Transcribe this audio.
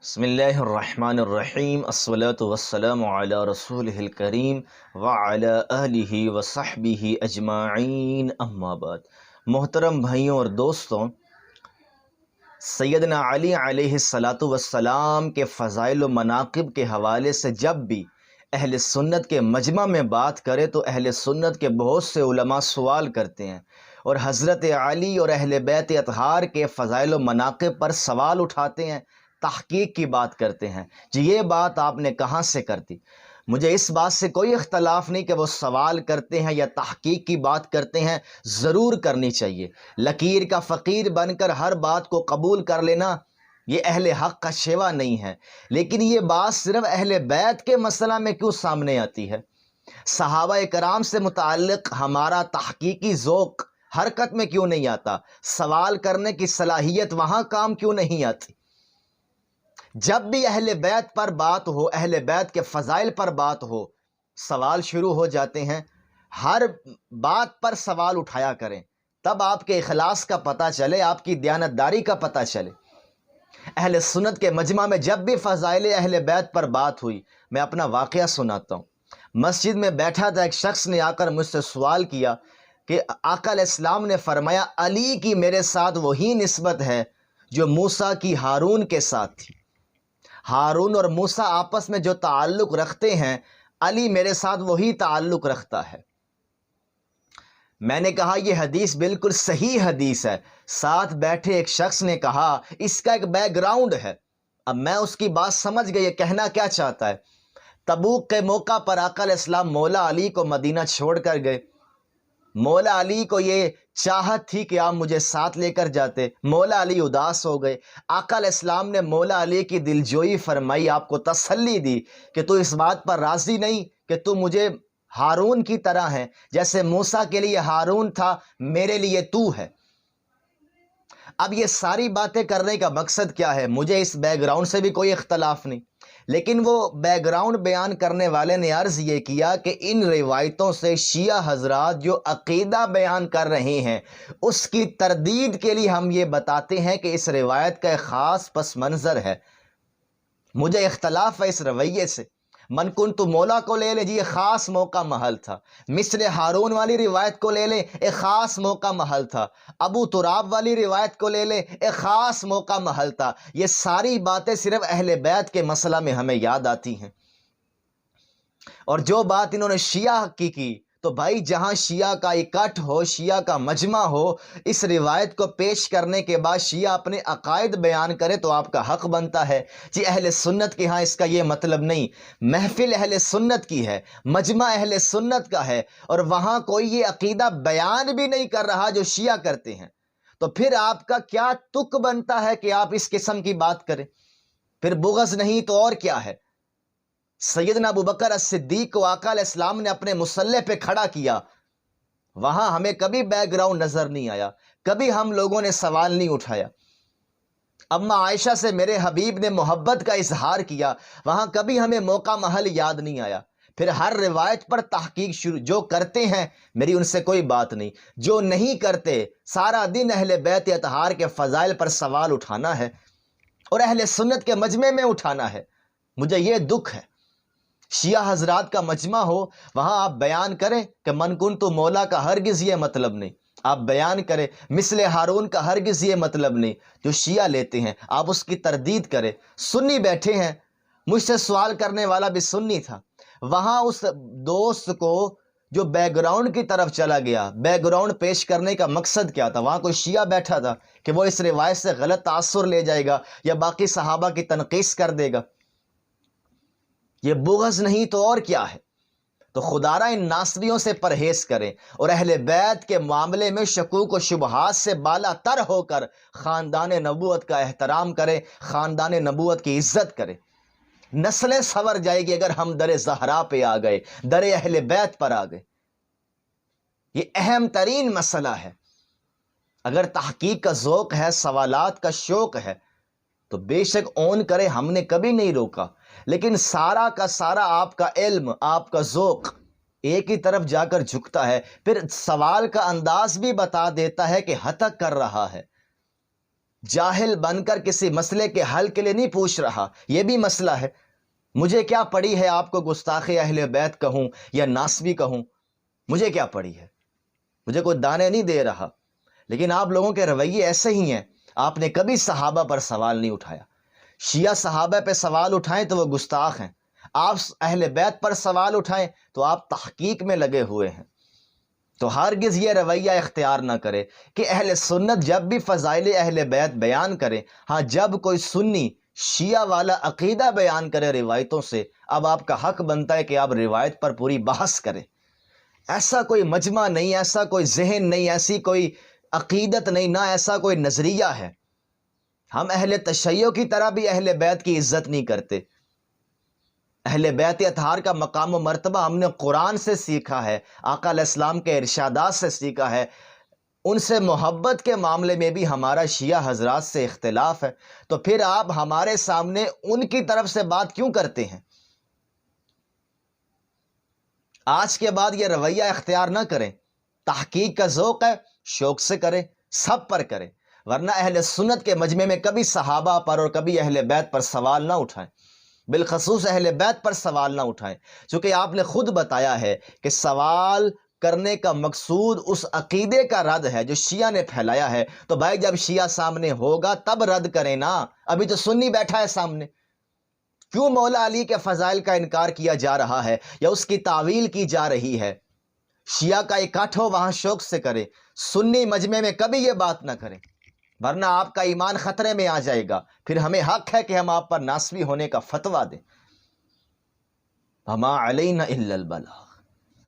بسم اللہ الرحمن الرحیم الصلاۃ والسلام علی رسول الکریم وعلی آلہ وصحبہ اجمعین اما بعد۔ محترم بھائیوں اور دوستوں، سیدنا علی علیہ الصلاۃ والسلام کے فضائل و مناقب کے حوالے سے جب بھی اہل سنت کے مجمع میں بات کرے تو اہل سنت کے بہت سے علماء سوال کرتے ہیں اور حضرت علی اور اہل بیت اطہار کے فضائل و مناقب پر سوال اٹھاتے ہیں، تحقیق کی بات کرتے ہیں۔ جی یہ بات آپ نے کہاں سے کر دی؟ مجھے اس بات سے کوئی اختلاف نہیں کہ وہ سوال کرتے ہیں یا تحقیق کی بات کرتے ہیں، ضرور کرنی چاہیے۔ لکیر کا فقیر بن کر ہر بات کو قبول کر لینا یہ اہل حق کا شیوا نہیں ہے، لیکن یہ بات صرف اہل بیت کے مسئلہ میں کیوں سامنے آتی ہے؟ صحابہ کرام سے متعلق ہمارا تحقیقی ذوق حرکت میں کیوں نہیں آتا؟ سوال کرنے کی صلاحیت وہاں کام کیوں نہیں آتی؟ جب بھی اہل بیت پر بات ہو، اہل بیت کے فضائل پر بات ہو، سوال شروع ہو جاتے ہیں۔ ہر بات پر سوال اٹھایا کریں، تب آپ کے اخلاص کا پتہ چلے، آپ کی دیانتداری کا پتہ چلے۔ اہل سنت کے مجمع میں جب بھی فضائل اہل بیت پر بات ہوئی، میں اپنا واقعہ سناتا ہوں۔ مسجد میں بیٹھا تھا، ایک شخص نے آ کر مجھ سے سوال کیا کہ آقا علیہ السلام نے فرمایا علی کی میرے ساتھ وہی نسبت ہے جو موسیٰ کی ہارون کے ساتھ تھی۔ ہارون اور موسیٰ آپس میں جو تعلق رکھتے ہیں، علی میرے ساتھ وہی تعلق رکھتا ہے۔ میں نے کہا یہ حدیث بالکل صحیح حدیث ہے۔ ساتھ بیٹھے ایک شخص نے کہا اس کا ایک بیک گراؤنڈ ہے۔ اب میں اس کی بات سمجھ گئی، یہ کہنا کیا چاہتا ہے۔ تبوک کے موقع پر آقا علیہ السلام مولا علی کو مدینہ چھوڑ کر گئے۔ مولا علی کو یہ چاہت تھی کہ آپ مجھے ساتھ لے کر جاتے۔ مولا علی اداس ہو گئے۔ آقا علیہ السلام نے مولا علی کی دلجوئی فرمائی، آپ کو تسلی دی کہ تو اس بات پر راضی نہیں کہ تو مجھے ہارون کی طرح ہے، جیسے موسیٰ کے لیے ہارون تھا، میرے لیے تو ہے۔ اب یہ ساری باتیں کرنے کا مقصد کیا ہے؟ مجھے اس بیک گراؤنڈ سے بھی کوئی اختلاف نہیں، لیکن وہ بیک گراؤنڈ بیان کرنے والے نے عرض یہ کیا کہ ان روایتوں سے شیعہ حضرات جو عقیدہ بیان کر رہے ہیں اس کی تردید کے لیے ہم یہ بتاتے ہیں کہ اس روایت کا ایک خاص پس منظر ہے۔ مجھے اختلاف ہے اس رویے سے۔ من کنت مولا کو لے لیں، جی یہ خاص موقع محل تھا۔ مثل ہارون والی روایت کو لے لیں، ایک خاص موقع محل تھا۔ ابو تراب والی روایت کو لے لیں، ایک خاص موقع محل تھا۔ یہ ساری باتیں صرف اہل بیت کے مسئلہ میں ہمیں یاد آتی ہیں۔ اور جو بات انہوں نے شیعہ کی تو بھائی جہاں شیعہ کا اکٹھ ہو، شیعہ کا مجمع ہو، اس روایت کو پیش کرنے کے بعد شیعہ اپنے عقائد بیان کرے تو آپ کا حق بنتا ہے۔ جی اہل سنت کے ہاں اس کا یہ مطلب نہیں۔ محفل اہل سنت کی ہے، مجمع اہل سنت کا ہے، اور وہاں کوئی یہ عقیدہ بیان بھی نہیں کر رہا جو شیعہ کرتے ہیں، تو پھر آپ کا کیا تک بنتا ہے کہ آپ اس قسم کی بات کریں؟ پھر بغض نہیں تو اور کیا ہے؟ سیدنا ابوبکر الصدیق کو آقا علیہ السلام نے اپنے مصلی پہ کھڑا کیا، وہاں ہمیں کبھی بیک گراؤنڈ نظر نہیں آیا، کبھی ہم لوگوں نے سوال نہیں اٹھایا۔ اما عائشہ سے میرے حبیب نے محبت کا اظہار کیا، وہاں کبھی ہمیں موقع محل یاد نہیں آیا۔ پھر ہر روایت پر تحقیق شروع، جو کرتے ہیں میری ان سے کوئی بات نہیں، جو نہیں کرتے سارا دن اہل بیت اطہار کے فضائل پر سوال اٹھانا ہے اور اہل سنت کے مجمع میں اٹھانا ہے۔ مجھے یہ دکھ ہے۔ شیعہ حضرات کا مجمع ہو، وہاں آپ بیان کریں کہ من کنت مولا کا ہرگز یہ مطلب نہیں، آپ بیان کریں مثل ہارون کا ہرگز یہ مطلب نہیں جو شیعہ لیتے ہیں، آپ اس کی تردید کریں۔ سنی بیٹھے ہیں، مجھ سے سوال کرنے والا بھی سنی تھا، وہاں اس دوست کو جو بیک گراؤنڈ کی طرف چلا گیا، بیک گراؤنڈ پیش کرنے کا مقصد کیا تھا؟ وہاں کوئی شیعہ بیٹھا تھا کہ وہ اس روایت سے غلط تاثر لے جائے گا یا باقی صحابہ کی تنقیص کر دے گا؟ یہ بغض نہیں تو اور کیا ہے؟ تو خدارہ ان ناصریوں سے پرہیز کریں اور اہل بیت کے معاملے میں شکوک و شبہات سے بالا تر ہو کر خاندان نبوت کا احترام کریں، خاندان نبوت کی عزت کریں۔ نسلیں سنور جائے گی اگر ہم در زہرا پہ آ گئے، در اہل بیت پر آ گئے۔ یہ اہم ترین مسئلہ ہے۔ اگر تحقیق کا ذوق ہے، سوالات کا شوق ہے تو بے شک اون کرے، ہم نے کبھی نہیں روکا، لیکن سارا کا سارا آپ کا علم، آپ کا ذوق ایک ہی طرف جا کر جھکتا ہے، پھر سوال کا انداز بھی بتا دیتا ہے کہ ہتک کر رہا ہے۔ جاہل بن کر کسی مسئلے کے حل کے لیے نہیں پوچھ رہا، یہ بھی مسئلہ ہے۔ مجھے کیا پڑی ہے آپ کو گستاخ اہل بیت کہوں یا ناسبی کہوں؟ مجھے کیا پڑی ہے؟ مجھے کوئی دانے نہیں دے رہا۔ لیکن آپ لوگوں کے رویے ایسے ہی ہیں، آپ نے کبھی صحابہ پر سوال نہیں اٹھایا۔ شیعہ صحابہ پہ سوال اٹھائیں تو وہ گستاخ ہیں، آپ اہل بیت پر سوال اٹھائیں تو آپ تحقیق میں لگے ہوئے ہیں۔ تو ہرگز یہ رویہ اختیار نہ کرے کہ اہل سنت جب بھی فضائل اہل بیت بیان کریں، ہاں جب کوئی سنی شیعہ والا عقیدہ بیان کرے روایتوں سے، اب آپ کا حق بنتا ہے کہ آپ روایت پر پوری بحث کریں۔ ایسا کوئی مجمع نہیں، ایسا کوئی ذہن نہیں، ایسی کوئی عقیدت نہیں، نہ ایسا کوئی نظریہ ہے۔ ہم اہل تشیع کی طرح بھی اہل بیت کی عزت نہیں کرتے۔ اہل بیت اطہار کا مقام و مرتبہ ہم نے قرآن سے سیکھا ہے، آقا علیہ السلام کے ارشادات سے سیکھا ہے۔ ان سے محبت کے معاملے میں بھی ہمارا شیعہ حضرات سے اختلاف ہے، تو پھر آپ ہمارے سامنے ان کی طرف سے بات کیوں کرتے ہیں؟ آج کے بعد یہ رویہ اختیار نہ کریں۔ تحقیق کا ذوق ہے، شوق سے کریں، سب پر کریں، ورنہ اہل سنت کے مجمع میں کبھی صحابہ پر اور کبھی اہل بیت پر سوال نہ اٹھائیں، بالخصوص اہل بیت پر سوال نہ اٹھائیں، چونکہ آپ نے خود بتایا ہے کہ سوال کرنے کا مقصود اس عقیدے کا رد ہے جو شیعہ نے پھیلایا ہے۔ تو بھائی جب شیعہ سامنے ہوگا تب رد کریں نا، ابھی تو سنی بیٹھا ہے سامنے۔ کیوں مولا علی کے فضائل کا انکار کیا جا رہا ہے یا اس کی تعویل کی جا رہی ہے؟ شیعہ کا اکٹھ ہو وہاں شوق سے کرے، سنی مجمع میں کبھی یہ بات نہ کریں، ورنہ آپ کا ایمان خطرے میں آ جائے گا۔ پھر ہمیں حق ہے کہ ہم آپ پر ناسبی ہونے کا فتویٰ دیں۔ وما علینا الا البلاغ۔